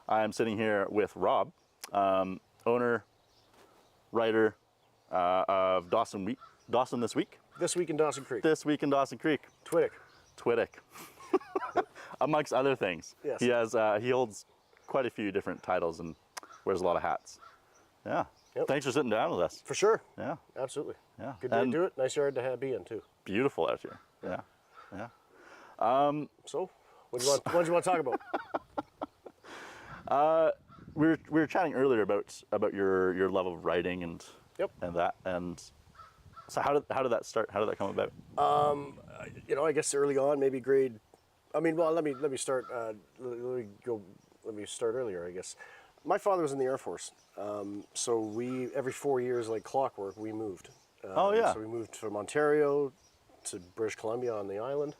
I'm sitting here with Rob, owner, writer of Dawson This Week. This Week in Dawson Creek. This Week in Dawson Creek. Twittick. Amongst other things. Yes. He holds quite a few different titles and wears a lot of hats. Yeah. Yep. Thanks for sitting down with us. For sure. Yeah. Absolutely. Yeah. Good day to do it. Nice yard to be in too. Beautiful out here. Yeah. Yeah. So, what do you want to talk about? We were chatting earlier about your love of writing and Yep. and so how did that start? How did that come about? I guess early on, maybe grade. Let me start. Let me start earlier. I guess my father was in the Air Force, so we every 4 years, like clockwork, we moved. So we moved from Ontario to British Columbia on the island,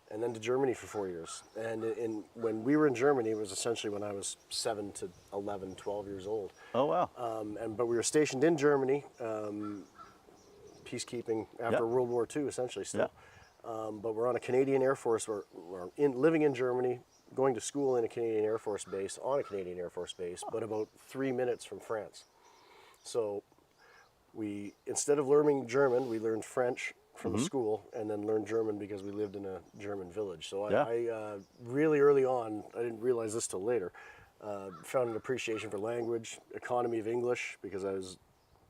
and then to Germany for 4 years. And when we were in Germany, it was essentially when I was 7 to 11, 12 years old. Oh, wow. But we were stationed in Germany, peacekeeping after Yep. World War II, essentially still. Yeah. But we're on a Canadian Air Force, living in Germany, going to school in a Canadian Air Force base, on a Canadian Air Force base, but about 3 minutes from France. So we, instead of learning German, we learned French from the school, and then learned German because we lived in a German village. So I really early on, I didn't realize this till later, found an appreciation for language, economy of English, because I was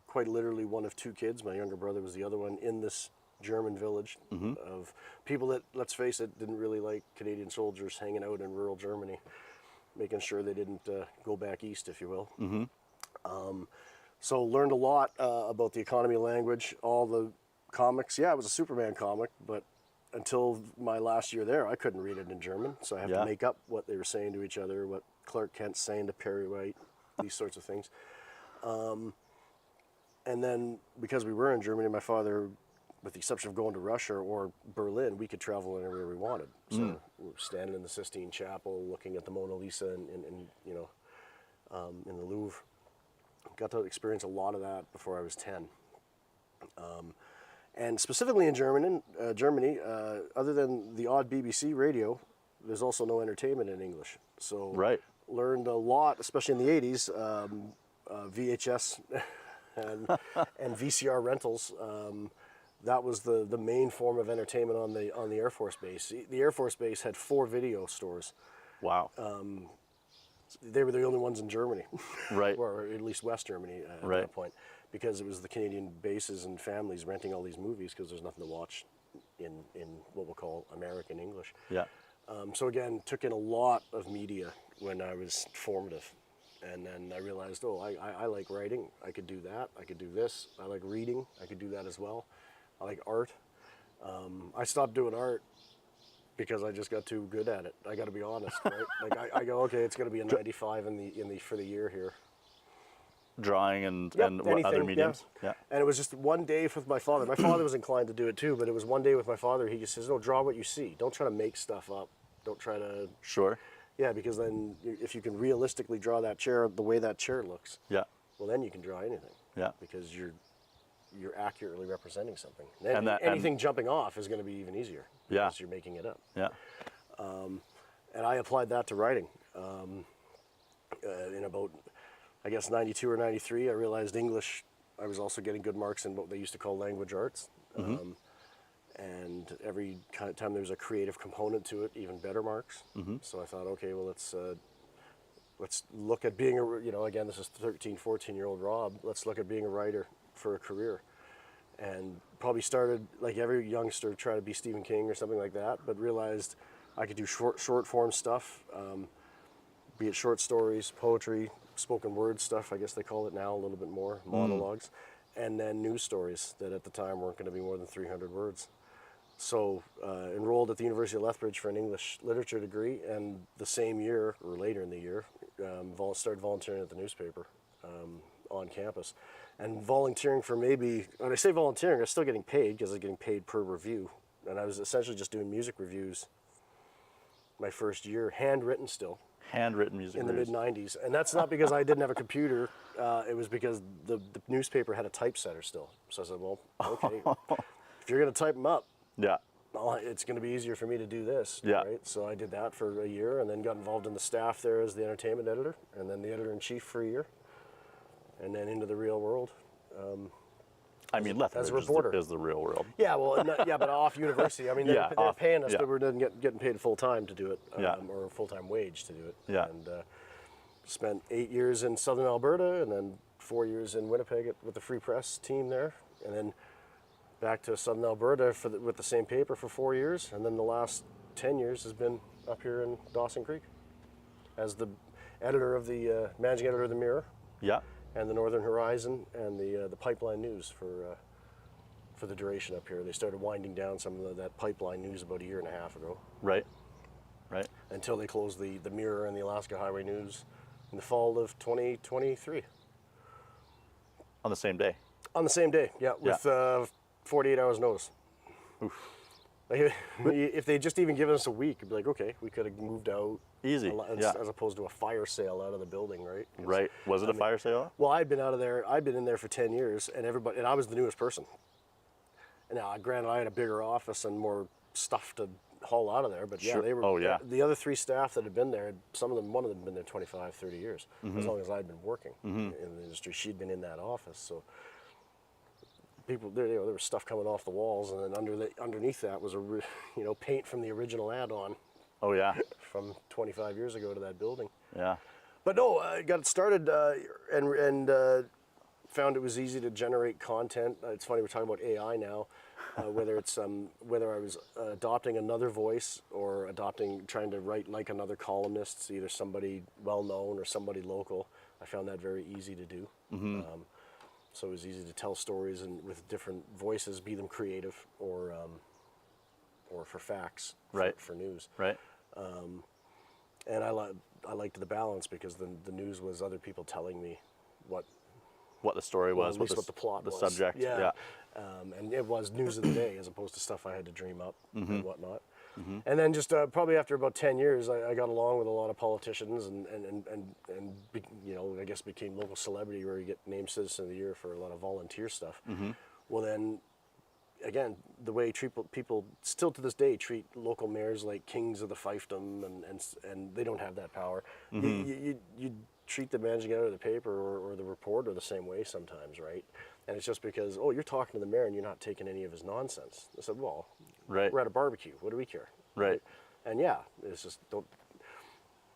quite literally one of 2 kids. My younger brother was the other one in this German village of people that, let's face it, didn't really like Canadian soldiers hanging out in rural Germany, making sure they didn't go back east, if you will. So learned a lot about the economy of language, all the comics. Yeah, it was a Superman comic, but until my last year there, I couldn't read it in German, so I had to make up what they were saying to each other, what Clark Kent's saying to Perry White, these sorts of things. And then because we were in Germany, my father, with the exception of going to Russia or Berlin, we could travel anywhere we wanted. So we were standing in the Sistine Chapel, looking at the Mona Lisa in the Louvre. Got to experience a lot of that before I was 10. And specifically in Germany, other than the odd BBC radio, there's also no entertainment in English. So learned a lot, especially in the 80s, VHS and VCR rentals. That was the main form of entertainment on the Air Force base. The Air Force base had 4 video stores. Wow. They were the only ones in Germany, Right. or at least West Germany at that point, because it was the Canadian bases and families renting all these movies because there's nothing to watch in what we'll call American English. Yeah. So again, took in a lot of media when I was formative. And then I realized, I like writing. I could do that. I could do this. I like reading. I could do that as well. I like art. I stopped doing art because I just got too good at it. I got to be honest, right? Like I go, okay, it's going to be a 95 for the year here. Drawing and anything, other mediums. Yeah. And it was just one day with my father. My father was inclined to do it too, but it was one day with my father. He just says, no, draw what you see. Don't try to make stuff up. Don't try to... Sure. Yeah, because then if you can realistically draw that chair the way that chair looks, well, then you can draw anything. Yeah. Because you're accurately representing something. And anything jumping off is going to be even easier. Because you're making it up. Yeah. And I applied that to writing. In about, I guess, 92 or 93, I realized English, I was also getting good marks in what they used to call language arts. And every time there was a creative component to it, even better marks. So I thought, okay, well, let's look at being again, this is 13, 14-year-old Rob. Let's look at being a writer for a career. And probably started, like every youngster, try to be Stephen King or something like that, but realized I could do short form stuff, be it short stories, poetry, spoken word stuff, I guess they call it now a little bit more, monologues, and then news stories that at the time weren't going to be more than 300 words. So enrolled at the University of Lethbridge for an English literature degree, and the same year, or later in the year, started volunteering at the newspaper on campus. And volunteering for maybe, when I say volunteering, I was still getting paid because I was getting paid per review. And I was essentially just doing music reviews my first year, handwritten still. Handwritten music in reviews. the mid-90s. And that's not because I didn't have a computer. It was because the newspaper had a typesetter still. So I said, well, okay, if you're going to type them up, oh, it's going to be easier for me to do this. Yeah. Right. So I did that for a year, and then got involved in the staff there as the entertainment editor, and then the editor-in-chief for a year, and then into the real world. I mean, Lethbridge as a reporter. is the real world. Yeah, well, yeah, but off university. I mean, they're paying us, yeah. but we're not getting paid full time to do it, Yeah. or full-time wage to do it. Yeah. And spent 8 years in southern Alberta, and then 4 years in Winnipeg with the Free Press team there, and then back to southern Alberta with the same paper for 4 years, and then the last 10 years has been up here in Dawson Creek as the editor of the managing editor of the Mirror. Yeah. And the Northern Horizon and the Pipeline News for the duration up here. They started winding down some of that Pipeline News about a year and a half ago. Right. Right. Until they closed the Mirror and the Alaska Highway News in the fall of 2023. On the same day. On the same day, yeah, with 48 hours notice. Oof. Like, if they just even given us a week, it'd be like, okay, we could have moved out. Easy. As opposed to a fire sale out of the building, right? Right. Was it a fire sale? Well, I'd been out of there. I'd been in there for 10 years, and I was the newest person. And now, granted, I had a bigger office and more stuff to haul out of there, but yeah, Sure. they were. Oh, yeah. The other 3 staff that had been there, one of them had been there 25, 30 years, as long as I'd been working in the industry. She'd been in that office, so people, there was stuff coming off the walls, and then underneath that was paint from the original add-on. Oh yeah. From 25 years ago to that building. Yeah. But no, I got started and found it was easy to generate content. It's funny, we're talking about AI now, whether I was adopting another voice or trying to write like another columnist, either somebody well-known or somebody local. I found that very easy to do. So it was easy to tell stories and with different voices, be them creative or for facts, for news. Right. And I liked the balance because the news was other people telling me what the story was, at least what the plot was. The subject. Yeah. And it was news of the day as opposed to stuff I had to dream up and whatnot. And then just probably after about 10 years, I got along with a lot of politicians and I guess became local celebrity where you get named Citizen of the Year for a lot of volunteer stuff. Well then, again, the way people still to this day treat local mayors like kings of the fiefdom, and they don't have that power. You treat the managing editor of the paper or the reporter the same way sometimes, right? And it's just because, you're talking to the mayor and you're not taking any of his nonsense. I said, well, right. We're at a barbecue. What do we care? Right. And yeah, it's just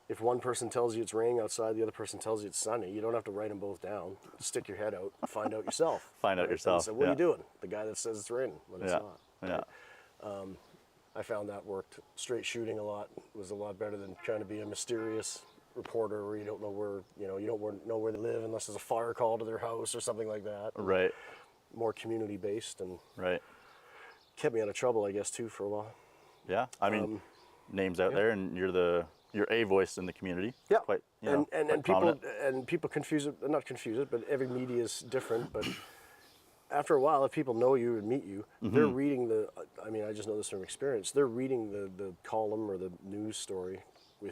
if one person tells you it's raining outside, the other person tells you it's sunny, you don't have to write them both down. Stick your head out, find out yourself. Find out yourself. So what are you doing? The guy that says it's raining when it's not. Yeah. Right? I found that worked. Straight shooting a lot was a lot better than trying to be a mysterious reporter where you don't know where know where they live unless there's a fire call to their house or something like that. Right. More community based and right. Kept me out of trouble, I guess, too, for a while. Yeah, I mean, names out there, and you're a voice in the community. Yeah, quite, and prominent. people confuse it, not confuse it, but every media is different. But after a while, if people know you and meet you, they're reading I just know this from experience. They're reading the column or the news story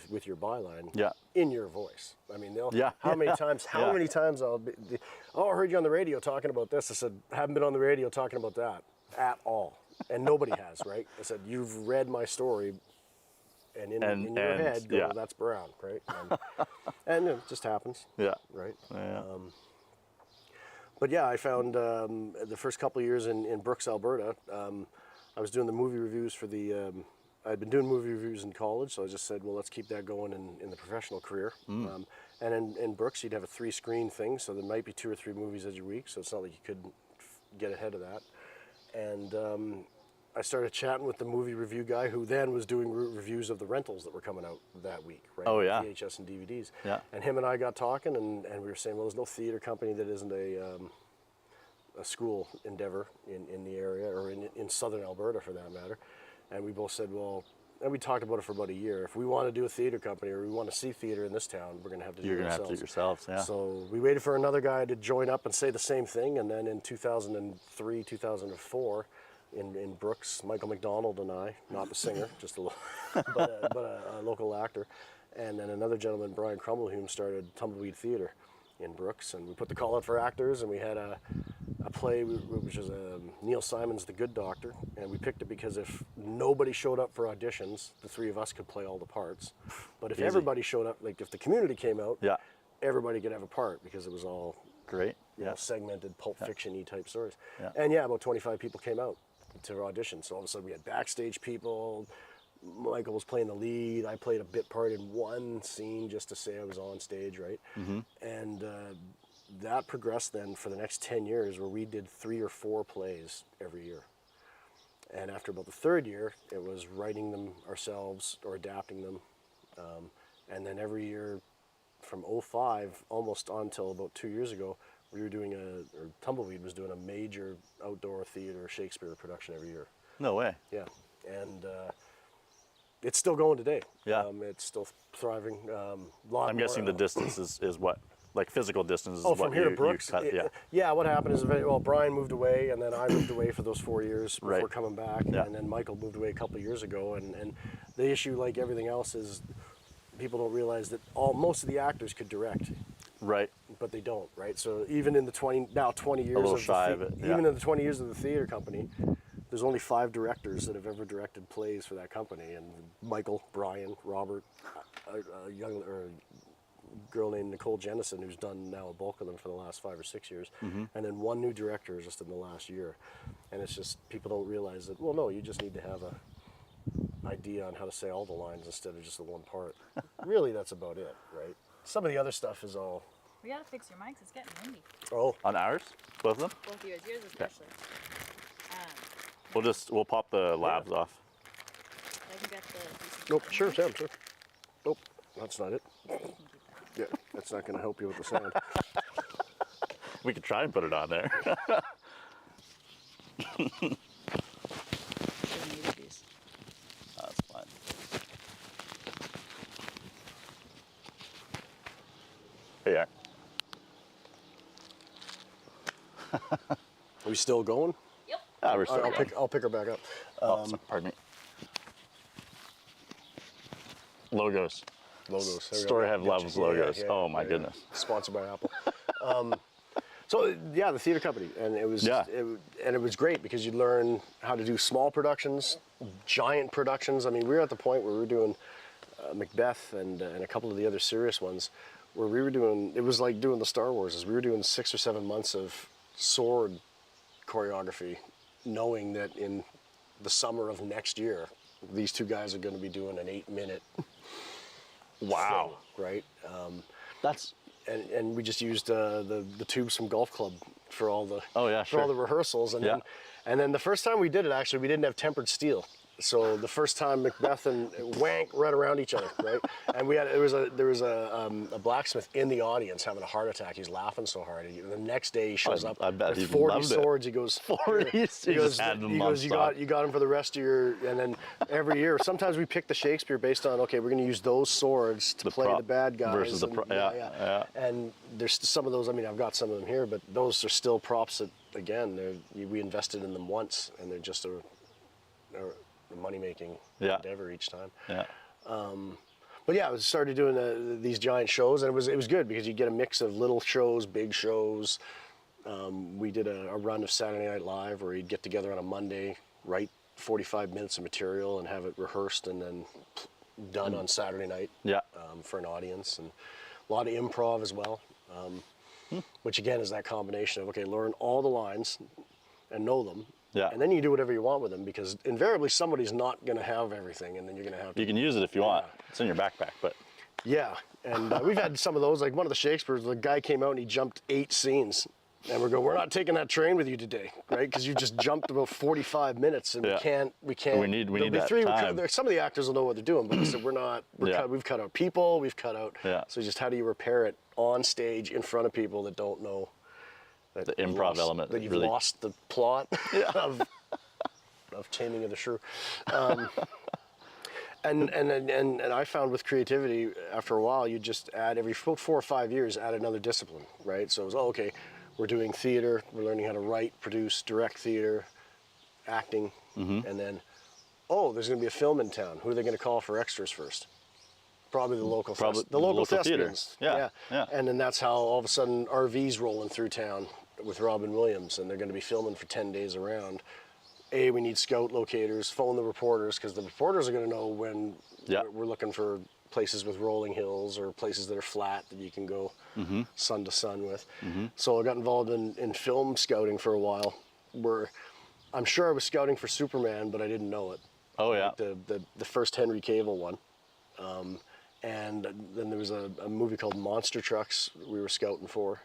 with your byline in your voice. I mean, how many times I'll be, I heard you on the radio talking about this. I said, haven't been on the radio talking about that at all. And nobody has, right? I said, you've read my story, and in your head, go, that's Brown, right? And it just happens. Yeah. Right? Yeah. But yeah, I found the first couple of years in Brooks, Alberta, I was doing the movie reviews for I'd been doing movie reviews in college, so I just said, well, let's keep that going in the professional career. And in Brooks, you'd have a 3-screen thing, so there might be 2 or 3 movies every week, so it's not like you couldn't get ahead of that. And I started chatting with the movie review guy who then was doing reviews of the rentals that were coming out that week, right? Oh, yeah. VHS and DVDs. Yeah. And him and I got talking, and we were saying, well, there's no theater company that isn't a school endeavor in the area, or in southern Alberta for that matter. And we both said, well, and we talked about it for about a year. If we want to do a theater company or we want to see theater in this town, we're going to have to do it ourselves. You're going to have to do it yourselves, yeah. So we waited for another guy to join up and say the same thing. And then in 2003, 2004, in Brooks, Michael McDonald and I, not the singer, just but a local actor, and then another gentleman, Brian Crummelhume, started Tumbleweed Theater in Brooks. And we put the call out for actors, and we had a play, which is Neil Simon's The Good Doctor, and we picked it because if nobody showed up for auditions, the three of us could play all the parts. But if Easy. everybody showed up, like if the community came out, Yeah. everybody could have a part because it was all Great. you know, segmented Pulp Fiction-y type stories. Yeah. And yeah, about 25 people came out to audition. So all of a sudden we had backstage people. Michael was playing the lead. I played a bit part in one scene just to say I was on stage, right? And that progressed then for the next 10 years where we did 3 or 4 plays every year. And after about the 3rd year, it was writing them ourselves or adapting them. And then every year from 05 almost until about 2 years ago, we were doing or Tumbleweed was doing a major outdoor theater Shakespeare production every year. No way. Yeah. And it's still going today. Yeah. It's still thriving. I'm guessing the distance is what? Like physical distance is Oh, what from here to Brooks? you cut, yeah. Yeah, what happened is, well, Brian moved away, and then I moved away for those 4 years before Right. coming back, Yeah. and then Michael moved away a couple of years ago, and the issue, like everything else, is people don't realize that most of the actors could direct, Right. but they don't, right? So even in the 20 years little of shy of it, yeah. even in the 20 years of the theater company, there's only 5 directors that have ever directed plays for that company, and Michael, Brian, Robert, a young girl named Nicole Jennison, who's done now a bulk of them for the last 5 or 6 years, and then 1 new director just in the last year. And it's just, people don't realize that, well, no, you just need to have a idea on how to say all the lines instead of just the one part. Really, that's about it, right? Some of the other stuff is all, We gotta fix your mics. It's getting windy. oh, On ours? Both of them? Both of yours especially. We'll pop the labs off. I can get the. nope, sure, Sam, sure. Nope, that's not it. You can keep that. Yeah, that's not going to help you with the sound. We could try and put it on there. Should've needed these. That's fine. Here you are. Are we still going? Yep. Ah, we're still going. I'll pick her back up. Oh, sorry, pardon me. Logos. Logos. There we go. Story Have Yeah, loves yeah, logos. yeah, Oh my yeah. goodness. Sponsored by Apple. So yeah, the theater company, and it was it was great because you learn how to do small productions, giant productions. I mean, we were at the point where we were doing Macbeth and a couple of the other serious ones, where we were doing. It was like doing the Star Wars. We were doing 6 or 7 months of sword choreography, knowing that in the summer of next year, these 2 guys are going to be doing an 8-minute. Wow. Thing, right? That's And we just used the tubes from Golf Club for all the Oh, yeah, for all sure. the rehearsals, and Yeah. then the first time we did it, actually, we didn't have tempered steel. So the first time Macbeth and Wank right around each other, right? And there was a blacksmith in the audience having a heart attack. He's laughing so hard. The next day he shows up I bet with he 40 loved it. swords. He goes 40. He just had them he goes, nonstop. you got them for the rest of your. And then every year, sometimes we pick the Shakespeare based on, okay, we're going to use those swords to play prop the bad guys versus the and- pro- yeah. And there's some of those. I mean, I've got some of them here, but those are still props that, again, we invested in them once, and they're just a money-making endeavor each time. Yeah. But yeah, I started doing these giant shows, and it was good because you get a mix of little shows, big shows. We did a run of Saturday Night Live where you'd get together on a Monday, write 45 minutes of material, and have it rehearsed and then done on Saturday night Yeah. for an audience, and a lot of improv as well. Which again is that combination of, okay, learn all the lines and know them. Yeah. And then you do whatever you want with them, because invariably somebody's not going to have everything, and then you're going to have to. You can use it if you want. It's in your backpack, but Yeah, and we've had some of those. Like one of the Shakespeare's, the guy came out and he jumped 8 scenes, and we're not taking that train with you today, right? Because you just jumped about 45 minutes, and Yeah. we can't. We need there'll be that 3. time. Some of the actors will know what they're doing, but we're not. We've cut out people. We've cut out. Yeah. So just how do you repair it on stage in front of people that don't know? That The you've improv lost- element that you've really- lost the plot of Taming of the Shrew. And I found with creativity, after a while, you just add every 4 or 5 years, add another discipline, right? So it was, okay, we're doing theater, we're learning how to write, produce, direct theater, acting, and then, there's going to be a film in town. Who are they going to call for extras first? Probably the local, Probably the local the local theater. thespians. Yeah, yeah. And then that's how all of a sudden RVs rolling through town with Robin Williams, and they're going to be filming for 10 days around. A, we need scout locators, phone the reporters, because the reporters are going to know when we're looking for places with rolling hills or places that are flat that you can go sun to sun with. So I got involved in film scouting for a while, where I'm sure I was scouting for Superman, but I didn't know it. Oh yeah. The first Henry Cavill one. And then there was a movie called Monster Trucks we were scouting for.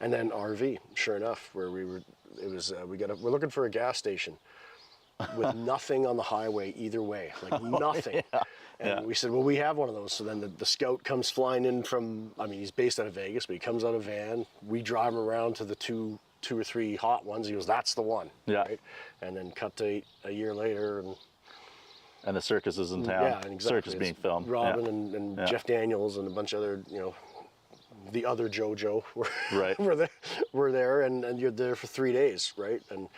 And then RV, sure enough, where we're looking for a gas station with nothing on the highway either way, like nothing. And we said, well, we have one of those. So then the scout comes flying in from, I mean, he's based out of Vegas, but he comes out of a van. We drive him around to the two or three hot ones. He goes, that's the one. Yeah. Right? And then cut to a year later, And the circus is in town. yeah, and exactly. Circus being filmed. Robin and Jeff Daniels and a bunch of other, the other JoJo were there, and you're there for 3 days, right? And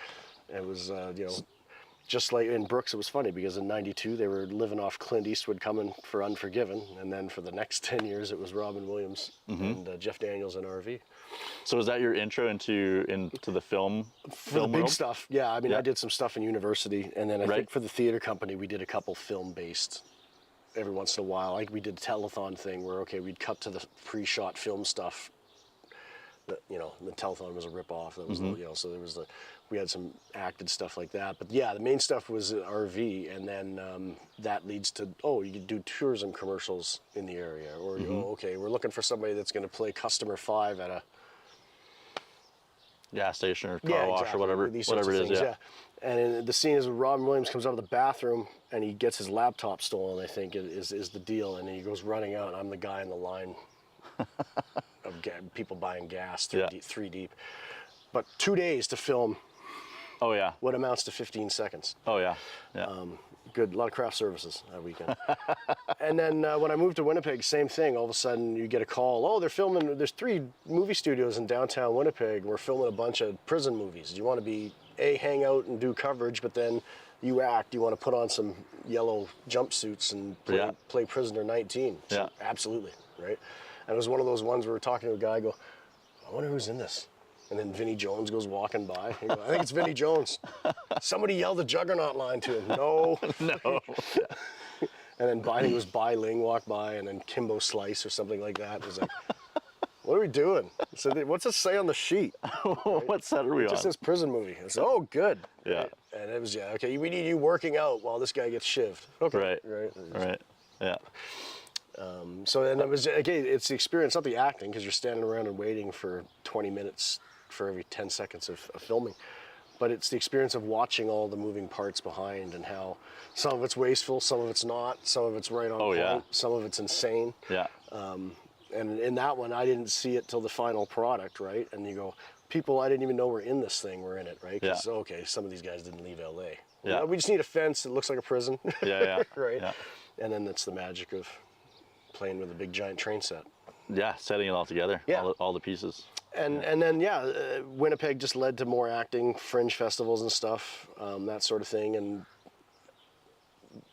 it was, just like in Brooks, it was funny because in '92 they were living off Clint Eastwood coming for Unforgiven, and then for the next 10 years it was Robin Williams and Jeff Daniels and RV. So was that your intro into the film? For the big world? stuff, yeah. I mean, I did some stuff in university, and then I think for the theater company we did a couple film-based. Every once in a while, like we did a telethon thing where we'd cut to the pre-shot film stuff. The telethon was a rip-off. That was so there was we had some acted stuff like that. But yeah, the main stuff was RV, and then that leads to you could do tourism commercials in the area, or we're looking for somebody that's going to play customer 5 at a gas station or car wash or whatever it is. Yeah. And the scene is when Robin Williams comes out of the bathroom and he gets his laptop stolen, I think is the deal, and he goes running out, and I'm the guy in the line of people buying gas three deep. But 2 days to film what amounts to 15 seconds. Oh yeah. Good, a lot of craft services that weekend. And then when I moved to Winnipeg, same thing. All of a sudden you get a call, they're filming, there's 3 movie studios in downtown Winnipeg. We're filming a bunch of prison movies. Do you want to be, hang out and do coverage, but then you act, you want to put on some yellow jumpsuits and play Prisoner 19? So, absolutely, right? And it was one of those ones where we're talking to a guy, I go, I wonder who's in this. And then Vinnie Jones goes walking by. I think it's Vinnie Jones. Somebody yelled the Juggernaut line to him. No. No. And then I think it was Bai Ling walked by, and then Kimbo Slice or something like that. It was like, what are we doing? So what's it say on the sheet? Right? What set are we on? It just says prison movie. I said, oh, good. Yeah. Right? And it was, okay, we need you working out while this guy gets shivved. Okay. Right. Yeah. So then it was, it's the experience, not the acting, because you're standing around and waiting for 20 minutes for every 10 seconds of filming. But it's the experience of watching all the moving parts behind, and how some of it's wasteful, some of it's not, some of it's right on point, some of it's insane. Yeah. And in that one, I didn't see it till the final product, right? And you go, people I didn't even know were in this thing were in it, right? Because, some of these guys didn't leave LA. Yeah. We just need a fence that looks like a prison. Yeah. Right? Yeah. And then it's the magic of playing with a big giant train set. Yeah, setting it all together, all the pieces. And then Winnipeg just led to more acting, fringe festivals and stuff, that sort of thing. And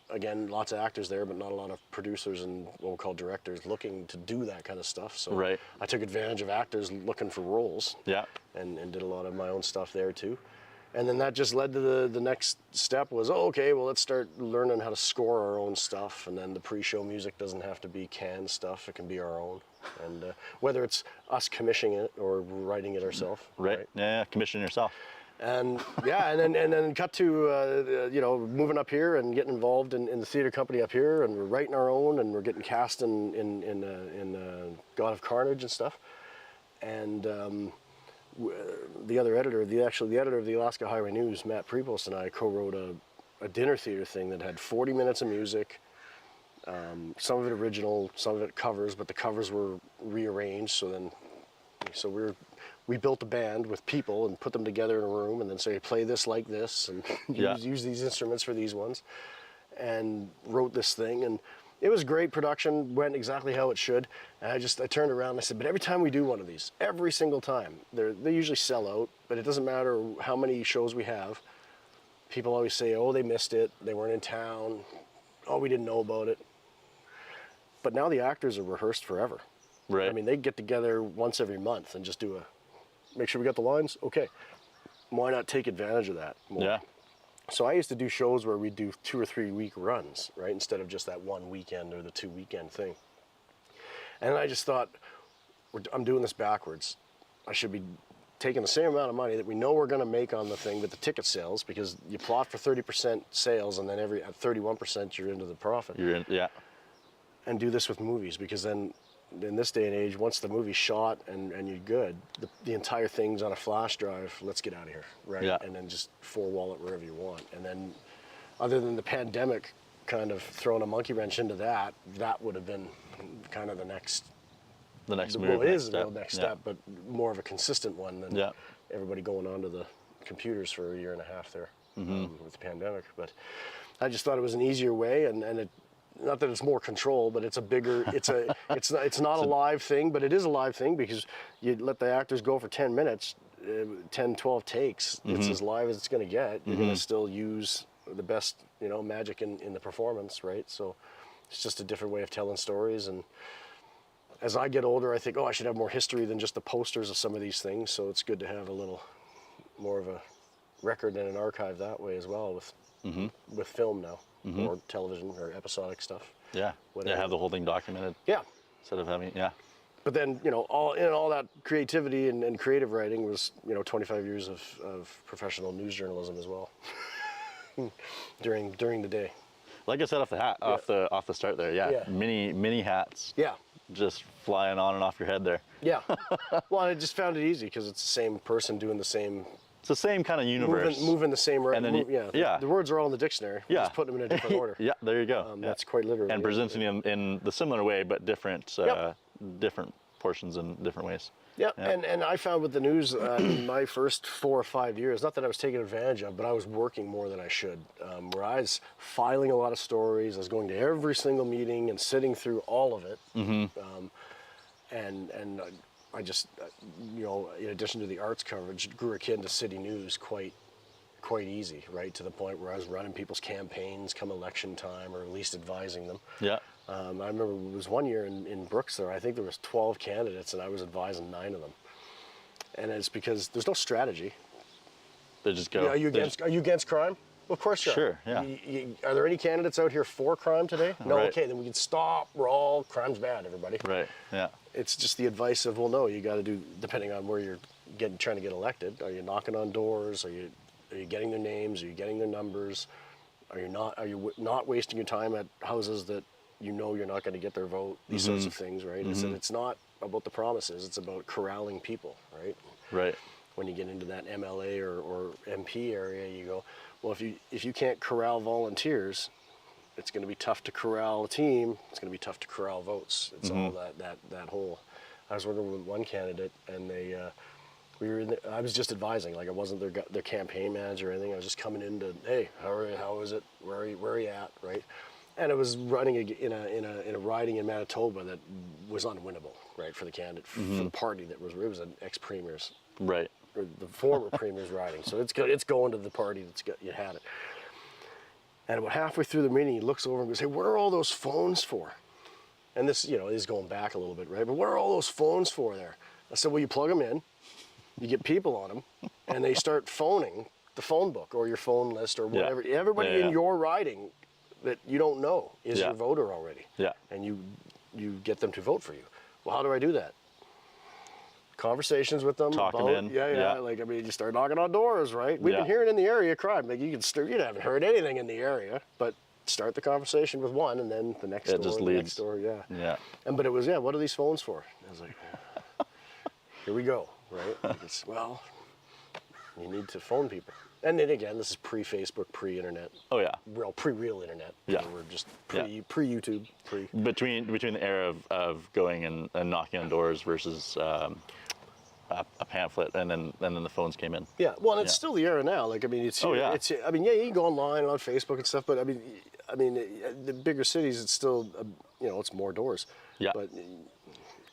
again, lots of actors there, but not a lot of producers and what we call directors looking to do that kind of stuff. So I took advantage of actors looking for roles. Yeah. And did a lot of my own stuff there too. And then that just led to the next step was, let's start learning how to score our own stuff. And then the pre-show music doesn't have to be canned stuff. It can be our own. And whether it's us commissioning it or writing it ourselves. Right. Yeah, commission yourself. And and then cut to, moving up here and getting involved in the theater company up here. And we're writing our own, and we're getting cast in God of Carnage and stuff. And the other editor, the editor of the Alaska Highway News, Matt Prepost, and I co-wrote a dinner theater thing that had 40 minutes of music, some of it original, some of it covers, but the covers were rearranged. So we built a band with people and put them together in a room, and then say, play this like this, and use these instruments for these ones, and wrote this thing. And it was great production, went exactly how it should. And I turned around and I said, but every time we do one of these, every single time, they usually sell out, but it doesn't matter how many shows we have. People always say, they missed it, they weren't in town, we didn't know about it. But now the actors are rehearsed forever. Right. I mean, they get together once every month and just do make sure we got the lines. Okay, why not take advantage of that more? Yeah. So I used to do shows where we'd do 2 or 3 week runs, right, instead of just that one weekend or the 2 weekend thing. And I just thought, I'm doing this backwards. I should be taking the same amount of money that we know we're going to make on the thing with the ticket sales, because you plot for 30% sales, and then at 31% you're into the profit. You're in, yeah. And do this with movies, because then in this day and age, once the movie's shot and you're good, the entire thing's on a flash drive. Let's get out of here, right? Yeah. And then just forwall it wherever you want. And then, other than the pandemic kind of throwing a monkey wrench into that, that would have been kind of the next. The next move. Well, it is next the step. next Yeah. step, but more of a consistent one than Yeah. everybody going onto the computers for a year and a half there with the pandemic. But I just thought it was an easier way, and it, not that it's more control, but it's a bigger. It's not a live thing, but it is a live thing, because you let the actors go for 10 minutes, 10, 12 takes. It's as live as it's going to get. You're going to still use the best, magic in the performance, right? So it's just a different way of telling stories. And as I get older, I think, I should have more history than just the posters of some of these things. So it's good to have a little more of a record and an archive that way as well with film now, or television or episodic stuff. Yeah. Whatever. Yeah, have the whole thing documented. Yeah. Instead of having, yeah. But then, all that creativity and creative writing was, 25 years of professional news journalism as well during the day. Like I said off the start there, yeah. Yeah. Mini hats. Yeah. Just flying on and off your head there. Yeah. Well, I just found it easy, because it's the same person doing the same. It's the same kind of universe. Moving the same right. And then The words are all in the dictionary. Yeah. Just putting them in a different order. Yeah, there you go. That's quite literally. And presenting them in the similar way, but different, Yep. different portions in different ways. Yeah, and I found with the news in my first 4 or 5 years, not that I was taking advantage of, but I was working more than I should, where I was filing a lot of stories, I was going to every single meeting and sitting through all of it. And I just, in addition to the arts coverage, grew akin to city news quite easy, right? To the point where I was running people's campaigns come election time, or at least advising them. Yeah. I remember it was one year in Brooks there, I think there was 12 candidates, and I was advising 9 of them. And it's because there's no strategy. They just go. Are you against crime? Well, of course you are. Sure, yeah. Are there any candidates out here for crime today? No, Right. okay, then we can stop. Crime's bad, everybody. Right, yeah. It's just the advice of, well, no, you got to do, depending on where you're trying to get elected. Are you knocking on doors? Are you getting their names? Are you getting their numbers? Are you not wasting your time at houses that you're not going to get their vote? These sorts of things, right? It's not about the promises. It's about corralling people, right? Right. When you get into that MLA or MP area, you go, well, if you can't corral volunteers, it's going to be tough to corral a team. It's going to be tough to corral votes. It's all that whole. I was working with one candidate, and I was just advising. Like, I wasn't their campaign manager or anything. I was just coming in to, hey, how is it? Where are you at, right? And it was running in a riding in Manitoba that was unwinnable, right, for the candidate, for the party it was an ex-premier's, Right. or the former premier's riding. So it's going to the party you had it. And about halfway through the meeting, he looks over and goes, hey, what are all those phones for? And this, is going back a little bit, right? But what are all those phones for there? I said, well, you plug them in, you get people on them, and they start phoning the phone book or your phone list or whatever. Yeah. Everybody in your riding that you don't know is Yeah. your voter already. Yeah. And you get them to vote for you. Well, how do I do that? Conversations with them. Talk 'em about, in. Yeah. Yeah. Like, you start knocking on doors, right? We've Yeah. been hearing in the area crime. Like, you haven't heard anything in the area, but start the conversation with one, and then the next It door, just the leads. next door, yeah. Yeah. But it was, what are these phones for? I was like, here we go, right? Like, well, you need to phone people. And then again, this is pre-Facebook, pre-internet, Oh yeah. pre-real internet. Yeah. We're just Yeah. pre-YouTube, Between the era of going and knocking on doors versus a pamphlet, and then the phones came in. Yeah, well, and it's Yeah. still the era now. Like, I mean, it's Oh, yeah. it's. I mean, you can go online and on Facebook and stuff, but I mean, the bigger cities, it's still, it's more doors. Yeah. But you're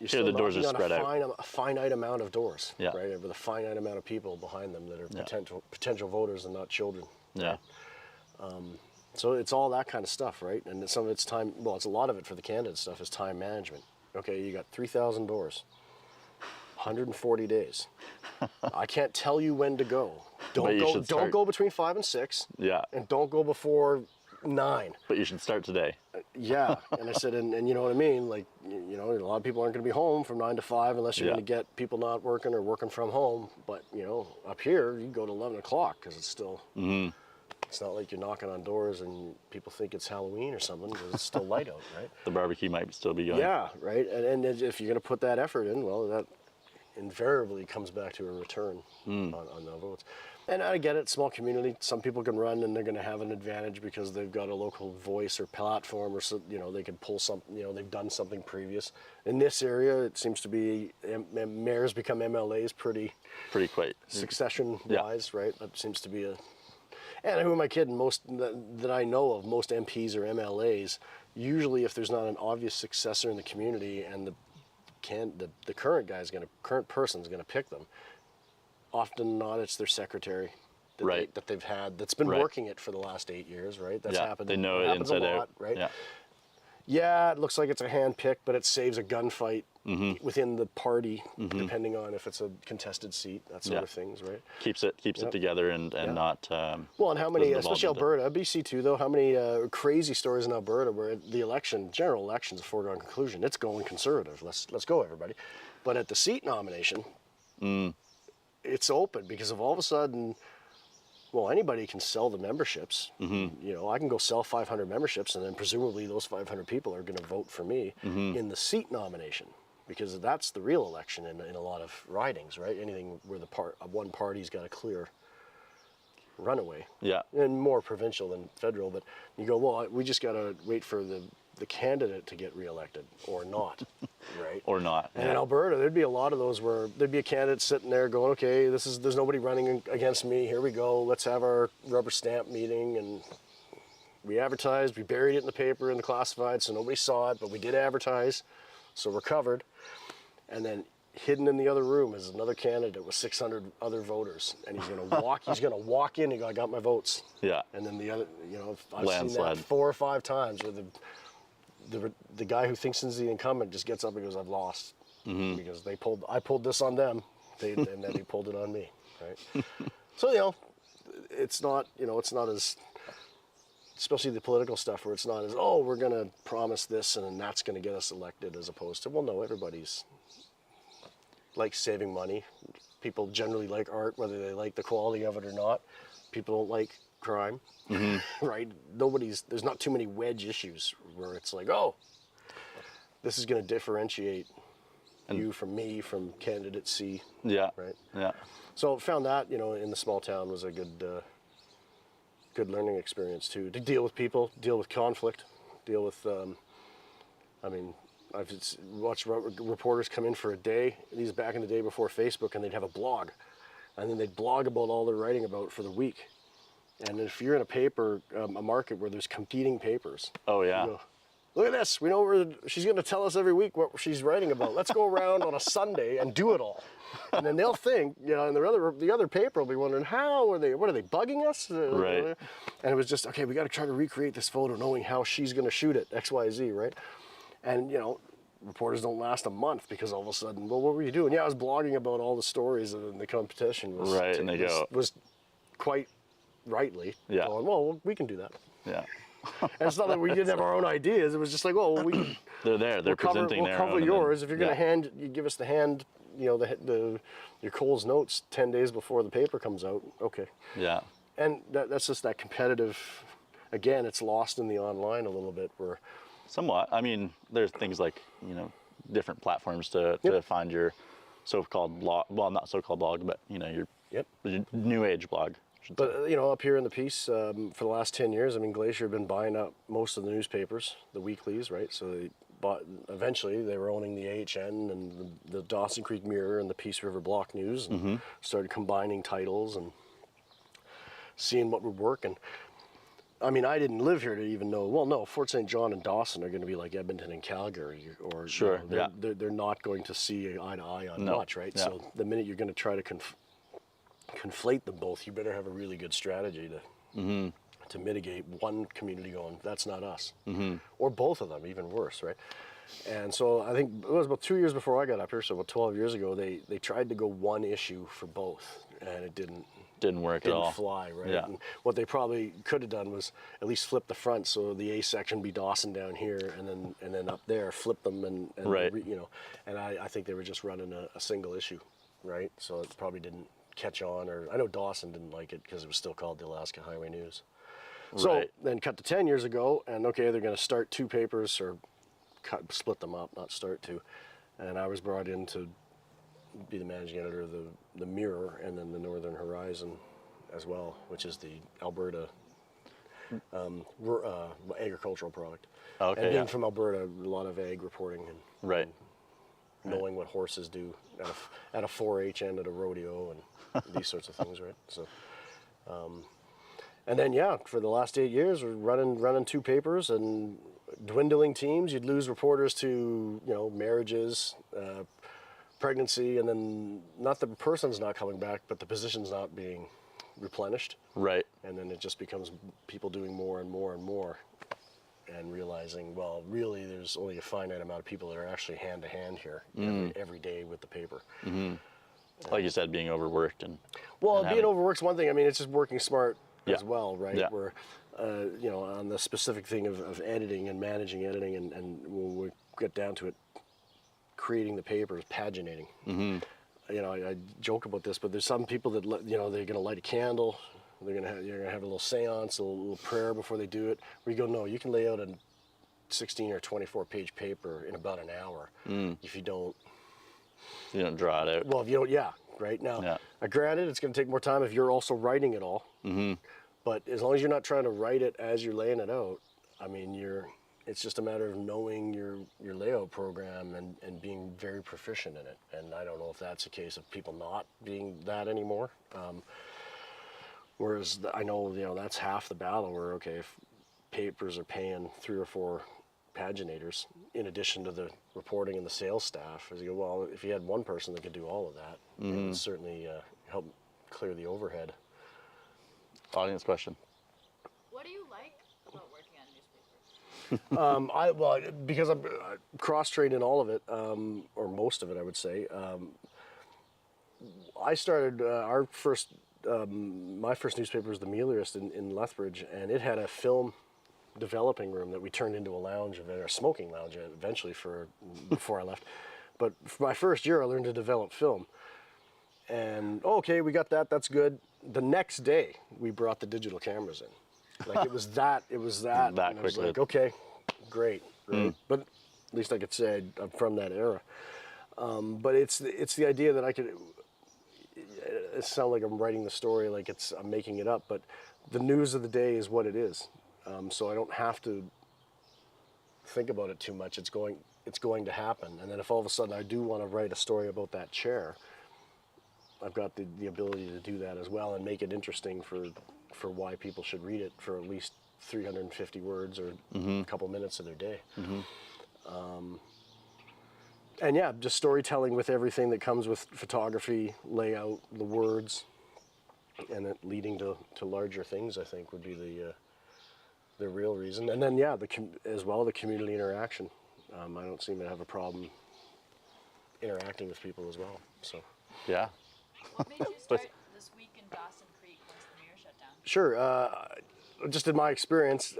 Here still the doors are knocking on spread out. a finite amount of doors, Yeah. right? With a finite amount of people behind them that are Yeah. potential voters and not children. Yeah. So it's all that kind of stuff, right? And some of it's time. Well, it's a lot of it for the candidate stuff is time management. Okay, you got 3,000 doors. 140 days. I can't tell you when to go. But you should Don't start- go between 5 and 6. Yeah. And don't go before 9. But you should start today. Yeah. And I said, and you know what I mean? Like, you know, a lot of people aren't going to be home from 9 to 5 unless you're Yeah. going to get people not working or working from home. But, you know, up here, you go to 11 o'clock because it's still, it's not like you're knocking on doors and people think it's Halloween or something because it's still light out, right? The barbecue might still be going. Yeah, right. And if you're going to put that effort in, well, that invariably comes back to a return on the votes. And I get it, small community. Some people can run and they're going to have an advantage because they've got a local voice or platform, or so, you know, they can pull something. You know, they've done something previous. In this area, it seems to be mayors become MLAs pretty Quick. succession-wise, right? That seems to be a. And who am I kidding? Most that I know of, most MPs or MLAs. Usually, if there's not an obvious successor in the community, and the current person's gonna pick them. Often not, it's their secretary that they've had that's been working it for the last 8 years, right? That's happened. They know it happens a inside lot, out. right? Yeah. Yeah, it looks like it's a hand pick, but it saves a gunfight within the party, depending on if it's a contested seat, that sort of things, right? Keeps it together and not. Well, and how many, doesn't especially evolve Alberta, BC too, though, how many crazy stories in Alberta where the general election's a foregone conclusion. It's going conservative. Let's go, everybody. But at the seat nomination, it's open because of all of a sudden, well, anybody can sell the memberships. You know, I can go sell 500 memberships, and then presumably those 500 people are going to vote for me in the seat nomination, because that's the real election in a lot of ridings, right? Anything where one party's got a clear runaway. Yeah. And more provincial than federal, but you go, well, we just got to wait for the candidate to get reelected or not, right? Or not. And in Alberta, there'd be a lot of those where there'd be a candidate sitting there going, okay, there's nobody running against me. Here we go. Let's have our rubber stamp meeting. And we advertised, we buried it in the paper in the classified, so nobody saw it, but we did advertise, so we're covered. And then hidden in the other room is another candidate with 600 other voters, and he's gonna walk in and go, I got my votes. Yeah. And then the other, you know, I've seen Landslide. that 4 or 5 times where the guy who thinks he's the incumbent just gets up and goes, I've lost, because I pulled this on them, and then they pulled it on me, right? So, you know, it's not as, especially the political stuff, where it's not as, oh, we're gonna promise this and then that's gonna get us elected, as opposed to, well, no, everybody's like saving money. People generally like art, whether they like the quality of it or not. People don't like crime, right? There's not too many wedge issues where it's like, oh, this is going to differentiate you from me, from candidate C. Yeah. Right. Yeah. So found that, you know, in the small town was a good learning experience too, to deal with people, deal with conflict, deal with, I mean, I've watched reporters come in for a day, these back in the day before Facebook, and they'd have a blog, and then they'd blog about all they're writing about for the week. And if you're in a paper, a market where there's competing papers. Oh yeah. You go, look at this. We know she's going to tell us every week what she's writing about. Let's go around on a Sunday and do it all. And then they'll think, you know, and the other paper will be wondering, what are they bugging us? Right. And it was just, okay, we got to try to recreate this photo knowing how she's going to shoot it, X, Y, Z, right? And, you know, reporters don't last a month because all of a sudden, well, what were you doing? Yeah, I was blogging about all the stories and the competition was, Right, and they go, was quite rightly going, well, we can do that. Yeah. And it's not that we didn't have our own ideas. It was just like, well, They're there. They're presenting we'll their cover own, and yours. then- If you're going to you give us the hand, you know, your Coles notes 10 days before the paper comes out. Okay. Yeah. And that's just that competitive. Again, it's lost in the online a little bit where. Somewhat. I mean, there's things like, you know, different platforms to find your so-called blog. Well, not so-called blog, but, you know, your new age blog. But, you know, up here in the Peace, for the last 10 years, I mean, Glacier had been buying up most of the newspapers, the weeklies, right? So they eventually they were owning the AHN and the Dawson Creek Mirror and the Peace River Block News, and started combining titles and seeing what would work. And I mean, I didn't live here to even know, well, no, Fort St. John and Dawson are going to be like Edmonton and Calgary, or sure, you know, they're not going to see eye to eye on much, right? Yeah. So the minute you're going to try to conflate them both, you better have a really good strategy to mitigate one community going, that's not us, or both of them, even worse, right? And so I think it was about 2 years before I got up here, so about 12 years ago, they tried to go one issue for both, and it didn't Work at all. fly, right? Yeah. And what they probably could have done was at least flip the front, so the A section be Dawson down here, and then up there flip them and Right. you know. And I think they were just running a single issue, right? So it probably didn't catch on, or I know Dawson didn't like it because it was still called the Alaska Highway News. So Right. then cut to 10 years ago, and okay, they're going to start two papers, or split them up, not start two. And I was brought in to be the managing editor of the Mirror, and then the Northern Horizon as well, which is the Alberta agricultural product. Okay, and being yeah. from Alberta, a lot of ag reporting and Right. knowing what horses do at a 4-H and at a rodeo and these sorts of things, right? So, and then yeah, for the last 8 years, we're running two papers and dwindling teams. You'd lose reporters to marriages, pregnancy, and then not the person's not coming back, but the position's not being replenished. Right. And then it just becomes people doing more and more and more, and realizing, well, really, there's only a finite amount of people that are actually hand to hand here every day with the paper. Like you said, being overworked and Well, being overworked's one thing. I mean, it's just working smart Yeah. as well, right? Yeah. Where, on the specific thing of editing and managing editing, and when we get down to it, creating the paper is paginating. I joke about this, but there's some people that they're going to light a candle, you're going to have a little seance, a little prayer before they do it. Where you go, no, you can lay out a 16 or 24 page paper in about an hour if you don't. You don't draw it out. Well, if you don't, yeah, right now. Yeah. Granted, it's going to take more time if you're also writing it all. But as long as you're not trying to write it as you're laying it out, I mean, it's just a matter of knowing your layout program and being very proficient in it. And I don't know if that's a case of people not being that anymore. Whereas I know, that's half the battle where, okay, if papers are paying 3 or 4 paginators in addition to the reporting and the sales staff, as you go, well, if you had one person that could do all of that, it would certainly help clear the overhead. Audience question. What do you like about working on newspapers? Because I'm cross-trained in all of it, or most of it, I would say. I started my first newspaper was the Meliorist in Lethbridge, and it had a film developing room that we turned into a lounge event, or a smoking lounge eventually before I left. But for my first year, I learned to develop film. And okay, we got that. That's good. The next day, we brought the digital cameras in. Like it was that. That and I was quickly. like, okay, great. Right? But at least I could say I'm from that era. But it's the idea that I could. It sounds like I'm writing the story, like I'm making it up. But the news of the day is what it is. So I don't have to think about it too much. It's going to happen. And then if all of a sudden I do want to write a story about that chair, I've got the ability to do that as well and make it interesting for why people should read it for at least 350 words or a couple minutes of their day. And yeah, just storytelling with everything that comes with photography, layout, the words, and it leading to larger things, I think, would be the real reason. And then yeah, as well the community interaction. I don't seem to have a problem interacting with people as well. So Yeah. What made you start this week in Dawson Creek once the Mirror shut down? Sure. Just in my experience,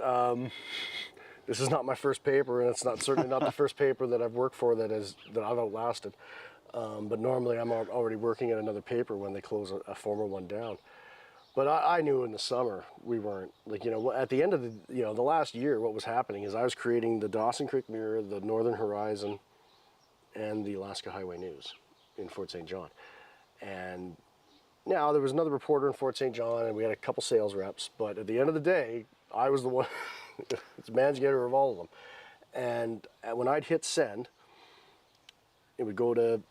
this is not my first paper, and it's certainly not the first paper that I've worked for that I've outlasted. But normally I'm already working at another paper when they close a former one down. But I knew in the summer we weren't. At the end of the last year, what was happening is I was creating the Dawson Creek Mirror, the Northern Horizon, and the Alaska Highway News in Fort St. John. And now there was another reporter in Fort St. John, and we had a couple sales reps. But at the end of the day, I was the one, it's managing editor of all of them. And when I'd hit send, it would go to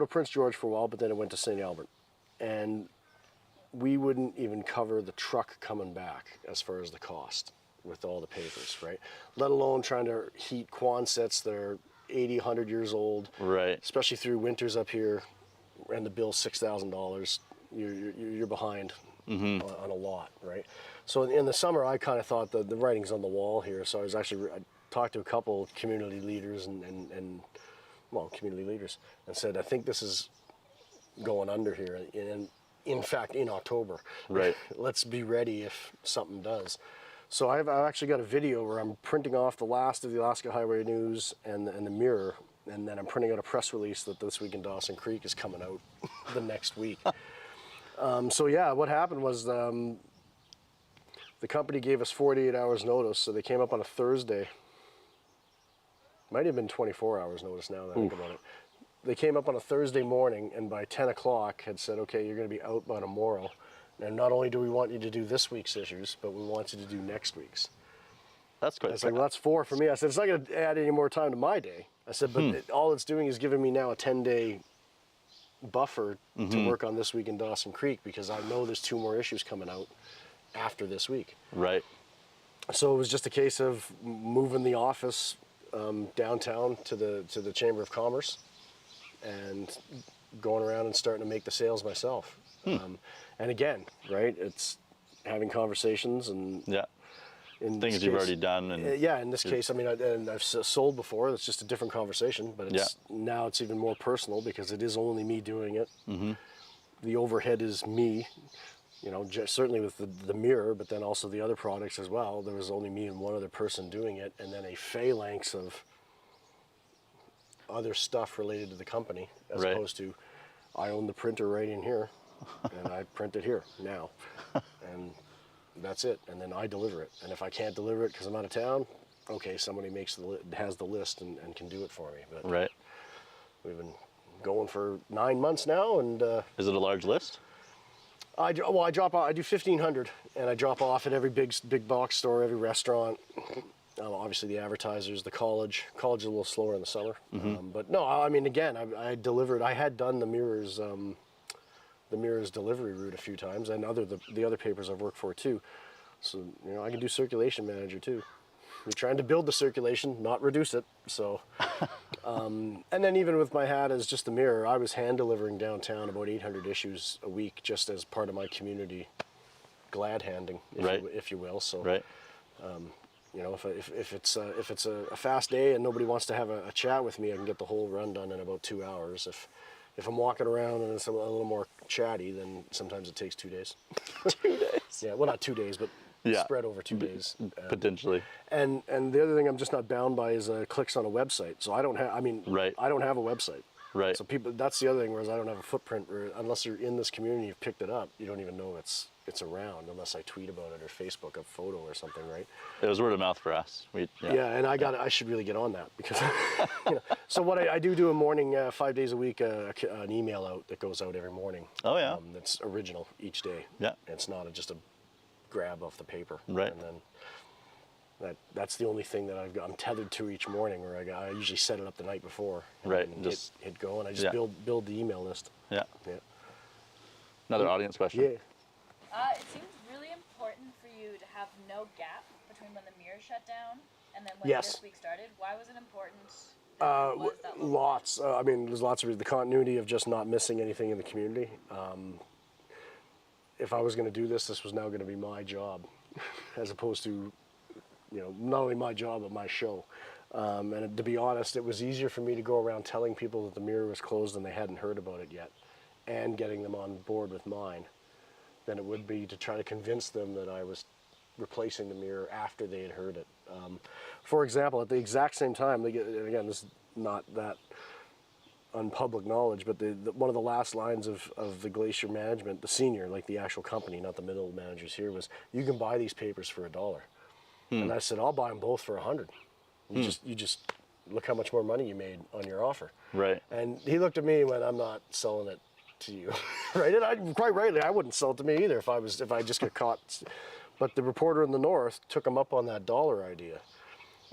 Prince George for a while, but then it went to St. Albert. And we wouldn't even cover the truck coming back as far as the cost with all the papers, right? Let alone trying to heat Quonsets that are 80, 100 years old. Right. Especially through winters up here, and the bill's $6,000. You're behind on a lot, right? So in the summer, I kind of thought the writing's on the wall here. So I talked to a couple community leaders and community leaders, and said, I think this is going under here. And in fact, in October. Right. Let's be ready if something does. So I've actually got a video where I'm printing off the last of the Alaska Highway News and the Mirror, and then I'm printing out a press release that This Week in Dawson Creek is coming out the next week. So yeah, what happened was the company gave us 48 hours notice, so they came up on a Thursday. Might have been 24 hours notice now that I think about it. They came up on a Thursday morning, and by 10 o'clock had said, okay, you're going to be out by tomorrow. And not only do we want you to do this week's issues, but we want you to do next week's. That's quite. I was like, well, that's 4 for me. I said, it's not going to add any more time to my day. I said, but all it's doing is giving me now a 10-day buffer to work on This Week in Dawson Creek, because I know there's 2 more issues coming out after this week. Right. So it was just a case of moving the office downtown to the Chamber of Commerce and going around and starting to make the sales myself. And again, right, it's having conversations and in things you've already done. And yeah, in this case, I mean, I've sold before. It's just a different conversation, but now it's even more personal because it is only me doing it. The overhead is me, you know, certainly with the Mirror, but then also the other products as well. There was only me and one other person doing it, and then a phalanx of other stuff related to the company, as opposed to I own the printer right in here and I print it here now, and that's it. And then I deliver it, and if I can't deliver it because I'm out of town, okay, somebody has the list and can do it for me. But we've been going for 9 months now, and is it a large list? I drop off. I do 1,500, and I drop off at every big box store, every restaurant. Obviously, the advertisers, the college. College is a little slower in the summer, but no. I mean, again, I delivered. I had done the Mirror's delivery route a few times, and the other papers I've worked for too. So you know, I can do circulation manager too. You're trying to build the circulation, not reduce it. So, and then even with my hat as just the Mirror, I was hand delivering downtown about 800 issues a week, just as part of my community glad handing, if you will. So, you know, if it's a fast day and nobody wants to have a chat with me, I can get the whole run done in about 2 hours. If I'm walking around and it's a little more chatty, then sometimes it takes 2 days. 2 days. Yeah, well, not 2 days, but spread over 2 days. Potentially. And the other thing I'm just not bound by is clicks on a website. So I don't have. I mean, I don't have a website. Right. So people, that's the other thing. Whereas I don't have a footprint. Unless you're in this community, you've picked it up. You don't even know it's around unless I tweet about it or Facebook a photo or something, right? It was word of mouth for us. And I should really get on that because, you know. So what I do a morning, 5 days a week, an email out that goes out every morning. Oh yeah. That's original each day. Yeah. And it's not just a grab off the paper. Right. And then that's the only thing that I'm tethered to each morning, where I usually set it up the night before. Right. And just hit go, and I just build the email list. Yeah. Yeah. Another audience question. Yeah. It seems really important for you to have no gap between when the Mirror shut down and then when This Week started. Why was it important? Lots. I mean, there's lots of reasons. The continuity of just not missing anything in the community. If I was going to do this was now going to be my job, as opposed to, you know, not only my job but my show. And to be honest, it was easier for me to go around telling people that the Mirror was closed and they hadn't heard about it yet, and getting them on board with mine, than it would be to try to convince them that I was replacing the Mirror after they had heard it. For example, at the exact same time, again, this is not that unpublic knowledge, but one of the last lines of the Glacier management, the senior, like the actual company, not the middle managers here, was, you can buy these papers for $1. And I said, I'll buy them both for $100. You just look how much more money you made on your offer. Right. And he looked at me and went, I'm not selling it to you. Right? And quite rightly, I wouldn't sell it to me either if I just got caught. But the reporter in the north took him up on that dollar idea.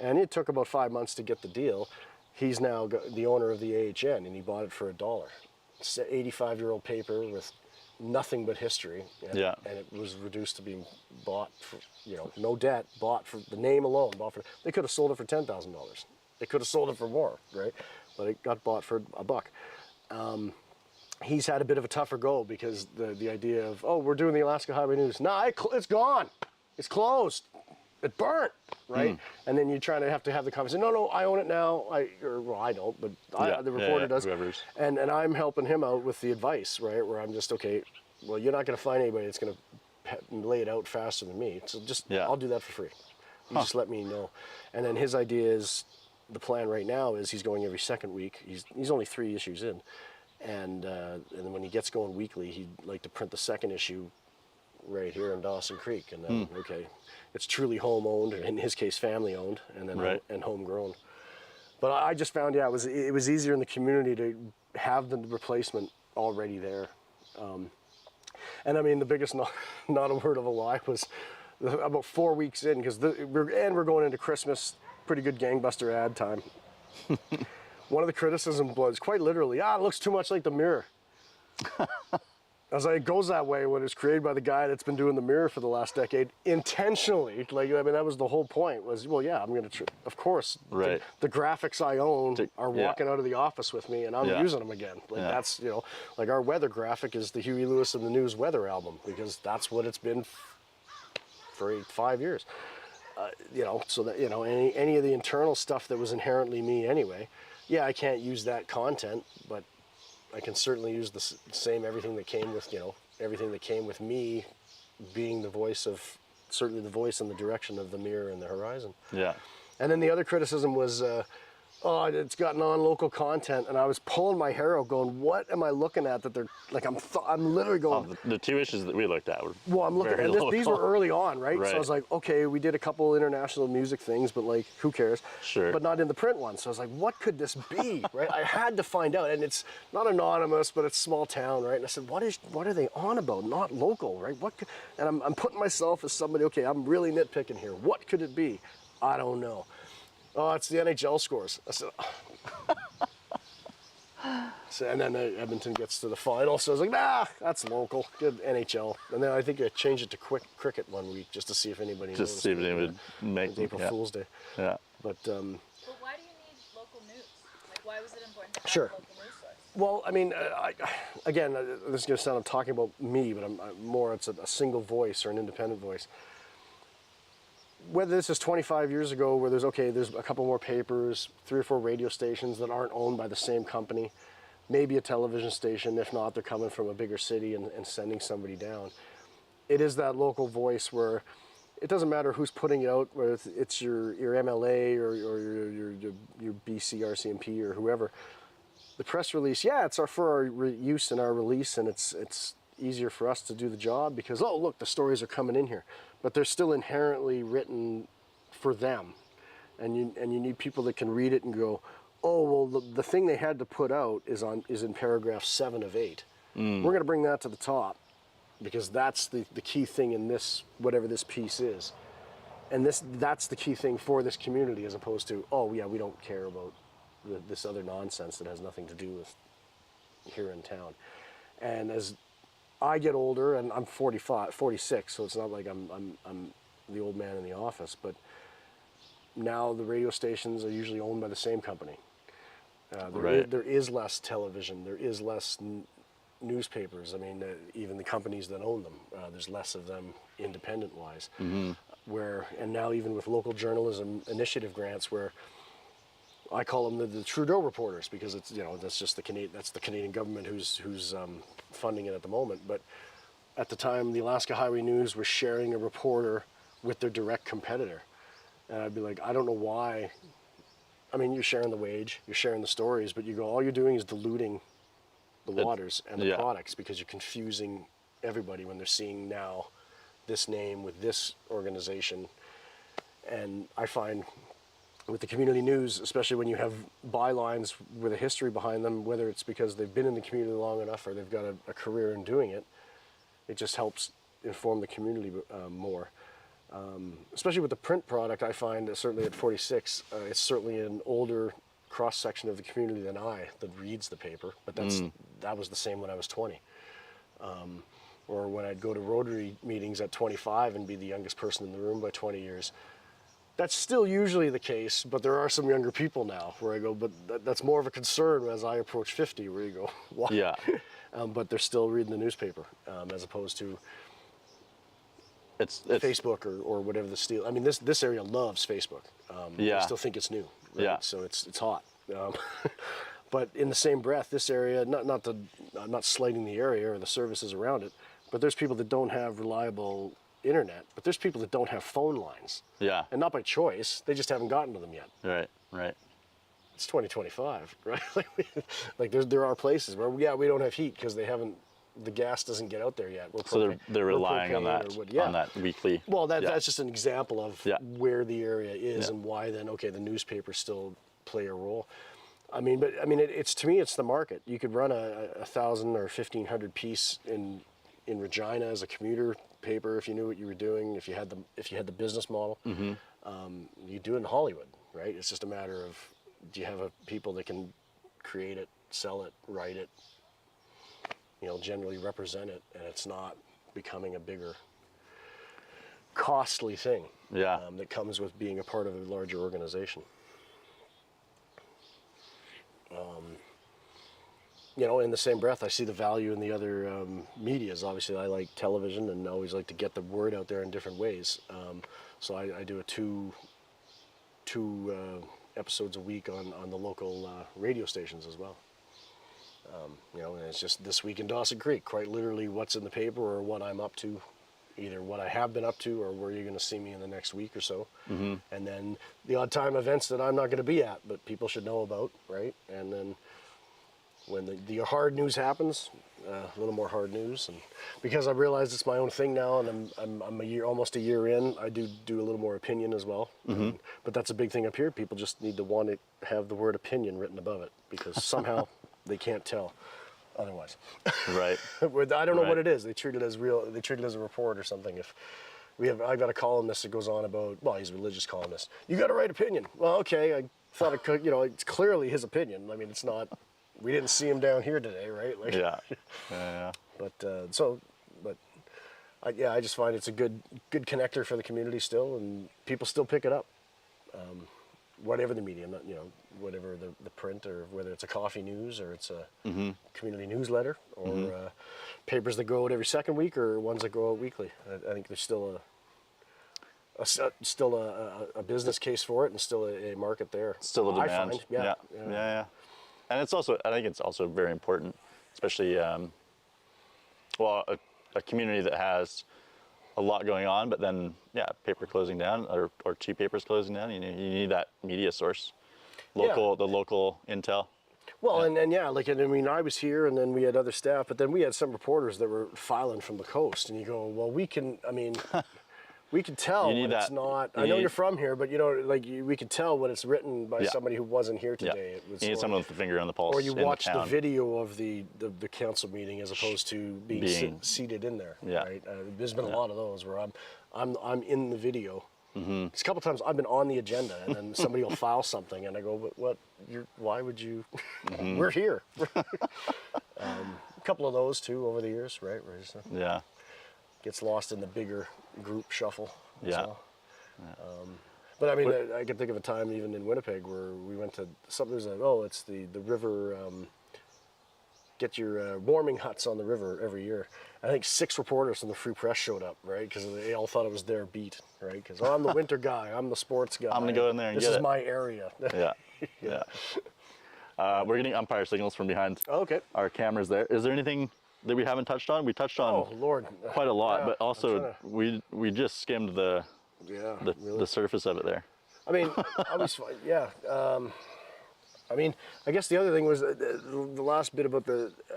And it took about 5 months to get the deal. He's now the owner of the AHN, and he bought it for $1. It's an 85-year-old paper with nothing but history. And it was reduced to being bought for, you know, no debt, bought for the name alone. They could have sold it for $10,000. They could have sold it for more, right? But it got bought for $1. He's had a bit of a tougher go because the idea of, oh, we're doing the Alaska Highway News. No, it's gone. It's closed. it burnt, right? And then you try to have the conversation. No, I own it now. I don't, but the reporter does. Whoever's. And I'm helping him out with the advice, right? Where I'm just, okay, well, you're not going to find anybody that's going to lay it out faster than me. So I'll do that for free. You just let me know. And then his idea is, the plan right now is he's going every second week. He's only 3 issues in. And then when he gets going weekly, he'd like to print the second issue right here in Dawson Creek. And then, okay, it's truly home owned, in his case, family owned, and then and homegrown. But I just found, it was easier in the community to have the replacement already there. And I mean, the biggest, not a word of a lie, was about 4 weeks in, because we're going into Christmas, pretty good gangbuster ad time. One of the criticisms was quite literally, it looks too much like the Mirror. I was like, it goes that way when it's created by the guy that's been doing the Mirror for the last decade intentionally. Like, I mean, that was the whole point. Was, well, yeah, I'm going to, of course, the graphics I own are walking out of the office with me, and I'm using them again. Like that's, like our weather graphic is the Huey Lewis and the News weather album, because that's what it's been for 5 years. So that any of the internal stuff that was inherently me anyway. Yeah, I can't use that content, but I can certainly use the same everything that came with me being the voice of, certainly the voice and the direction of the Mirror and the Horizon. Yeah. And then the other criticism was, it's got non-local content, and I was pulling my hair out going, what am I looking at that they're, like, I'm literally going. The 2 issues that we looked at were I'm looking, and these were early on, right? So I was like, okay, we did a couple international music things, but like, who cares? Sure. But not in the print one. So I was like, what could this be, right? I had to find out, and it's not anonymous, but it's small town, right? And I said, what are they on about? Not local, right? And I'm putting myself as somebody, okay, I'm really nitpicking here. What could it be? I don't know. Oh, it's the NHL scores. I said, and then Edmonton gets to the final, so I was like, that's local. Good NHL. And then I think I changed it to cricket one week just to see if anybody noticed. Just see if they would make April Fool's Day. Yeah. But why do you need local news? Like, why was it important to have a local news source? Well, I mean, again, this is going to sound I'm talking about me, but I'm more, it's a single voice or an independent voice. Whether this is 25 years ago where there's a couple more papers, 3 or 4 radio stations that aren't owned by the same company, maybe a television station, if not, they're coming from a bigger city and sending somebody down. It is that local voice where it doesn't matter who's putting it out, whether it's your MLA or your BC RCMP or whoever. The press release, it's for our use and our release, and it's easier for us to do the job because, look, the stories are coming in here. But they're still inherently written for them. And you need people that can read it and go, oh, well, the thing they had to put out is in paragraph 7 of 8. We're going to bring that to the top because that's the key thing in this, whatever this piece is. And that's the key thing for this community, as opposed to, we don't care about this other nonsense that has nothing to do with here in town. And as I get older, and I'm 46, so it's not like I'm the old man in the office, but now the radio stations are usually owned by the same company. There is less television, there is less newspapers. I mean, even the companies that own them, there's less of them independent-wise. And now even with local journalism initiative grants, where I call them the Trudeau reporters, because it's that's just the Canadian government who's funding it at the moment. But at the time, the Alaska Highway News was sharing a reporter with their direct competitor, and I'd be like, I don't know why. I mean, you're sharing the wage, you're sharing the stories, but all you're doing is diluting the waters and the products, because you're confusing everybody when they're seeing now this name with this organization. And I find with the community news, especially when you have bylines with a history behind them, whether it's because they've been in the community long enough or they've got a career in doing it, it just helps inform the community more. Especially with the print product, I find certainly at 46, it's certainly an older cross-section of the community than that reads the paper, but that was the same when I was 20. Or when I'd go to Rotary meetings at 25 and be the youngest person in the room by 20 years. That's still usually the case, but there are some younger people now where I go, but that's more of a concern as I approach 50, where you go, why? Yeah. But they're still reading the newspaper, as opposed to Facebook or whatever the steel. I mean, this area loves Facebook. Yeah. I still think it's new. Right? Yeah. So it's hot. But in the same breath, this area, I'm not slighting the area or the services around it, but there's people that don't have reliable internet, but there's people that don't have phone lines. Yeah. And not by choice, they just haven't gotten to them yet. Right. It's 2025, right? Like there are places where we don't have heat because the gas doesn't get out there yet. So they're relying on that on that weekly. Well, that's just an example of where the area is and why then the newspapers still play a role. It's to me it's the market. You could run a 1,000 or 1,500 piece in Regina as a commuter paper if you knew what you were doing. If you had the business model, you do it in Hollywood, right? It's just a matter of do you have people that can create it, sell it, write it, generally represent it, and it's not becoming a bigger, costly thing that comes with being a part of a larger organization. In the same breath, I see the value in the other medias. Obviously, I like television and always like to get the word out there in different ways. So I do two episodes a week on the local radio stations as well. And it's just This Week in Dawson Creek, quite literally what's in the paper or what I'm up to, either what I have been up to or where you're going to see me in the next week or so. And then the odd time events that I'm not going to be at, but people should know about, right? And then when the hard news happens, a little more hard news, and because I've realized it's my own thing now, and I'm almost a year in, I do a little more opinion as well. But that's a big thing up here. People just need to want to have the word opinion written above it because somehow they can't tell otherwise. Right. I don't know what it is. They treat it as real. They treat it as a report or something. If I've got a columnist that goes on about, well, he's a religious columnist. You got to write opinion. Well, okay. I thought it could. It's clearly his opinion. I mean, it's not. We didn't see him down here today, right? Like, yeah. But I just find it's a good connector for the community still, and people still pick it up. Whatever the medium, whatever the print, or whether it's a coffee news or it's a community newsletter or papers that go out every second week or ones that go out weekly. I think there's still a business case for it and still a market there. Still a demand. Yeah. And I think it's also very important, especially a community that has a lot going on, but then paper closing down or two papers closing down. You need that media source, the local intel. Well, I was here, and then we had other staff, but then we had some reporters that were filing from the coast, and you go, well, we can tell when it's not. I know you're from here, but we can tell when it's written by somebody who wasn't here today. It was you need someone with the finger on the pulse. Or you watch the video of the council meeting as opposed to being seated in there. Yeah. Right. There's been a lot of those where I'm in the video. It's a couple times I've been on the agenda, and then somebody will file something, and I go, "But what? Why would you? We're here." A couple of those too over the years, right? Where gets lost in the bigger group shuffle. Well. But I can think of a time even in Winnipeg where we went to something. It's the river. Get your warming huts on the river every year. I think 6 reporters from the Free Press showed up, right? Because they all thought it was their beat, right? Because I'm the winter guy, I'm the sports guy. I'm gonna go in there and this get it. This is my area. Yeah. We're getting umpire signals from behind our cameras there. Is there anything that we haven't touched on? We touched on quite a lot, but also we just skimmed the surface of it there. I guess the other thing was the last bit about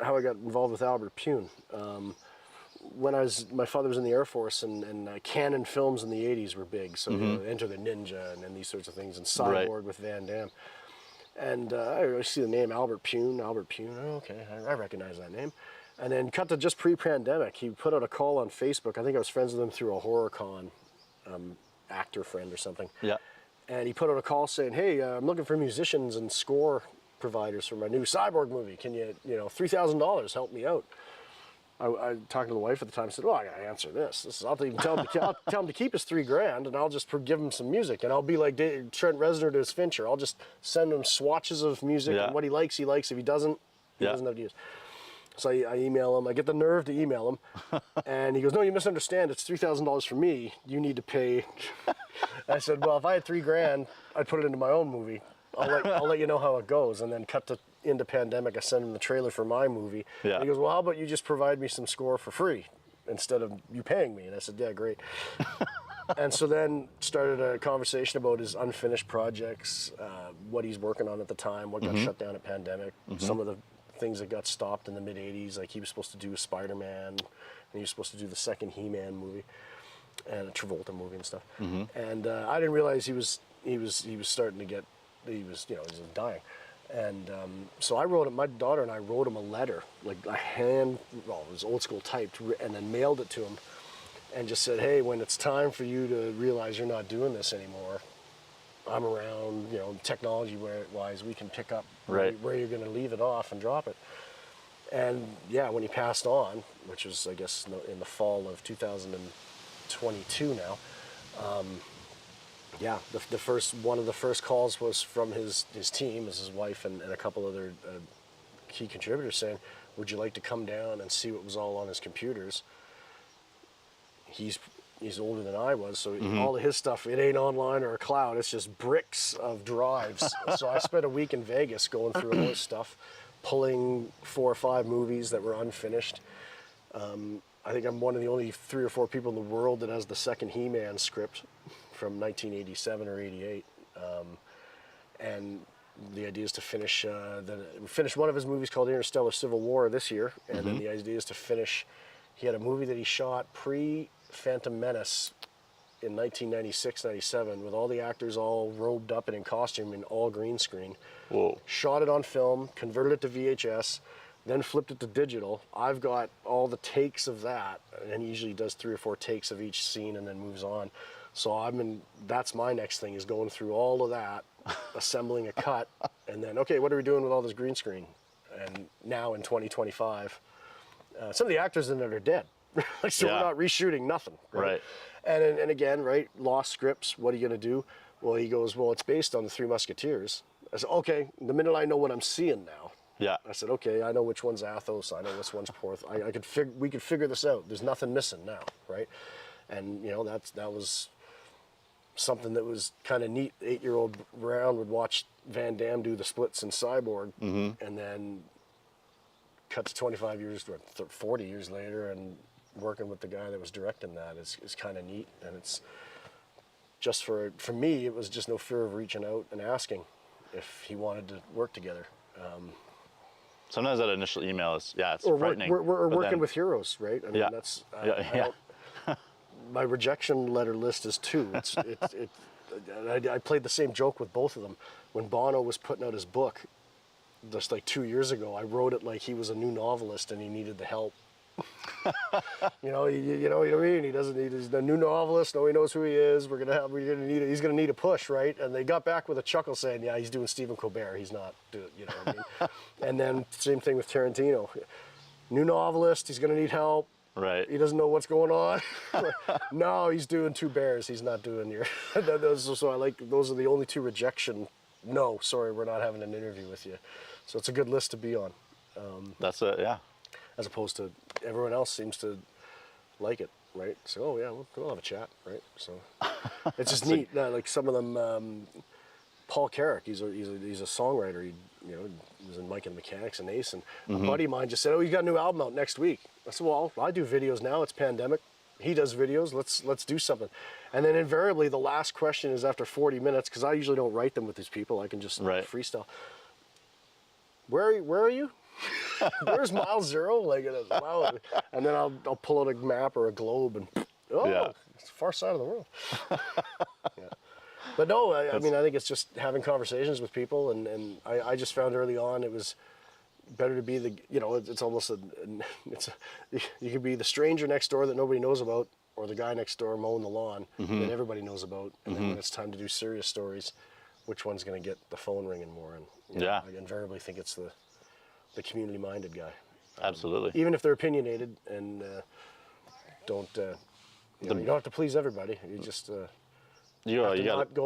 how I got involved with Albert Pune. When my father was in the Air Force, and Canon films in the 80s were big, so Enter the Ninja and these sorts of things, and Cyborg with Van Damme. And I see the name Albert Pune. Oh, okay, I recognize that name. And then cut to just pre-pandemic, he put out a call on Facebook. I think I was friends with him through a HorrorCon actor friend or something. Yeah. And he put out a call saying, "Hey, I'm looking for musicians and score providers for my new Cyborg movie. Can you, $3,000 help me out?" I talking to the wife at the time, said, "Well, I gotta answer this. I'll even tell him I'll tell him to keep his $3,000, and I'll just give him some music, and I'll be like Trent Reznor to his Fincher. I'll just send him swatches of music, and what he likes, he likes. If he doesn't, he doesn't have to use." So I email him. I get the nerve to email him, and he goes, "No, you misunderstand. It's $3,000 for me. You need to pay." I said, "Well, if I had $3,000, I'd put it into my own movie. I'll let you know how it goes." And then cut to into pandemic. I sent him the trailer for my movie. Yeah. And he goes, "Well, how about you just provide me some score for free instead of you paying me?" And I said, "Yeah, great." And so then started a conversation about his unfinished projects, what he's working on at the time, what got shut down at pandemic, some of the things that got stopped in the mid '80s, like he was supposed to do a Spider-Man, and he was supposed to do the second He-Man movie, and a Travolta movie and stuff. And I didn't realize he was starting to get, he was dying. And so I wrote him, my daughter and I wrote him a letter, like it was old school typed, and then mailed it to him. And just said, "Hey, when it's time for you to realize you're not doing this anymore, I'm around, technology-wise, we can pick up where you're going to leave it off and drop it." And yeah, when he passed on, which was, I guess, in the fall of 2022 now, one of the first calls was from his team, his wife and a couple other key contributors saying, "Would you like to come down and see what was all on his computers?" He's older than I was, so all of his stuff, it ain't online or a cloud, it's just bricks of drives. So I spent a week in Vegas going through all his stuff, pulling 4 or 5 movies that were unfinished. I think I'm one of the only 3 or 4 people in the world that has the second He-Man script from 1987 or 88. And the idea is to finish one of his movies called Interstellar Civil War this year, and then the idea is to finish. He had a movie that he shot pre-Phantom Menace in 1996-97 with all the actors all robed up and in costume in all green screen. Whoa. Shot it on film, converted it to VHS, then flipped it to digital. I've got all the takes of that, and he usually does 3 or 4 takes of each scene and then moves on. So that's my next thing, is going through all of that, assembling a cut, and then, okay, what are we doing with all this green screen? And now in 2025, some of the actors in it are dead. So we're not reshooting nothing. Right. And again, right, lost scripts, what are you going to do? Well, he goes, "Well, it's based on the Three Musketeers." I said, "Okay, the minute I know what I'm seeing now." Yeah. I said, "Okay, I know which one's Athos, I know which one's Porthos. We could figure this out. There's nothing missing now, right?" And, that was something that was kind of neat. 8-year-old Brown would watch Van Damme do the splits in Cyborg, and then cut to 25 years or 40 years later, and working with the guy that was directing that is kind of neat. And it's just for me, it was just no fear of reaching out and asking if he wanted to work together. Sometimes that initial email is, it's Or frightening. we're working with heroes, right? I mean, that's my rejection letter list is 2. I played the same joke with both of them. When Bono was putting out his book, just like 2 years ago, I wrote it like he was a new novelist and he needed the help. You know what I mean? He's a new novelist. No, he knows who he is. He's gonna need a push, right? And they got back with a chuckle saying, "Yeah, he's doing Stephen Colbert. He's not doing, you know what I mean?" And then same thing with Tarantino. New novelist. He's gonna need help. Right. He doesn't know what's going on. No, he's doing 2 Bears. He's not doing your. So I like those are the only 2 rejection. No, sorry, we're not having an interview with you. So it's a good list to be on. As opposed to everyone else seems to like it, right? So, oh yeah, we'll have a chat, right? So it's just neat. Like some of them, Paul Carrick, he's a songwriter. He was in Mike and the Mechanics and Ace, and a buddy of mine just said, "Oh, you got a new album out next week." I said, "Well, I do videos now. It's pandemic. He does videos. Let's do something." And then invariably, the last question is after 40 minutes, because I usually don't write them with these people. I can just freestyle. Where are you? Where's mile 0? Like, wow. And then I'll pull out a map or a globe and it's the far side of the world. But no, I mean, I think it's just having conversations with people, and I just found early on it was better to be it's almost you could be the stranger next door that nobody knows about, or the guy next door mowing the lawn that everybody knows about, and then when it's time to do serious stories, which one's going to get the phone ringing more? And I invariably think it's the community-minded guy. Absolutely. Even if they're opinionated and you don't have to please everybody. You just you not go